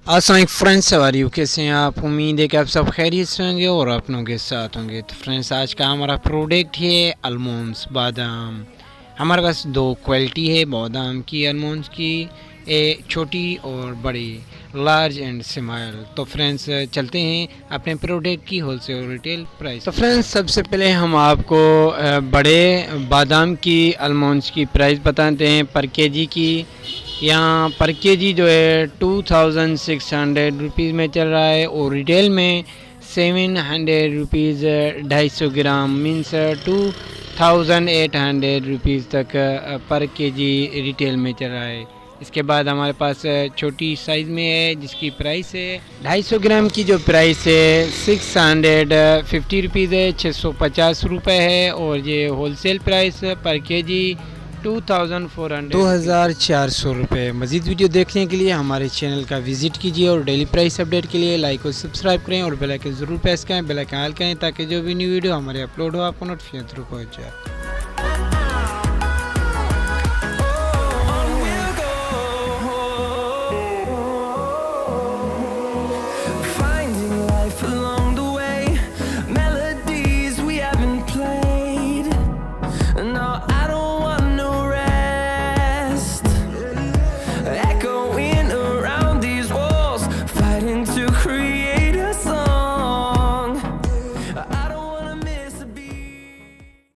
अस्सलाम फ्रेंड्स, सवारी कैसे हैं आप? उम्मीद है कि आप सब खैरियत से होंगे और अपनों के साथ होंगे। तो फ्रेंड्स, आज का हमारा प्रोडक्ट है आलमंड्स बादाम। हमारे पास दो क्वालिटी है बादाम की, आलमंड्स की, छोटी और बड़ी, लार्ज एंड स्मॉल। तो फ्रेंड्स, चलते हैं अपने प्रोडक्ट की होलसेल और रिटेल प्राइस। तो फ्रेंड्स, सबसे पहले हम आपको बड़े बादाम की आलमंड्स की प्राइस बताते हैं पर केजी की। यहाँ पर केजी जो है 2600 रुपीज़ में चल रहा है और रिटेल में 700 रुपीज़ 250 ग्राम मीन्स 2800 रुपीज़ तक पर केजी रिटेल में चल रहा है। इसके बाद हमारे पास छोटी साइज़ में है जिसकी प्राइस है 250 ग्राम की, जो प्राइस है 650 रुपीज़ है, 650 रुपये है। और ये होलसेल प्राइस पर केजी 2400 रुपये। मज़ीद वीडियो देखने के लिए हमारे चैनल का विज़िट कीजिए और डेली प्राइस अपडेट के लिए लाइक और सब्सक्राइब करें और बेल आइकन ज़रूर प्रेस करें, बेल आइकन ऑल करें ताकि जो भी न्यू वीडियो हमारे अपलोड हो आपको नोटिफिकेशन थ्रू पहुँच जाए।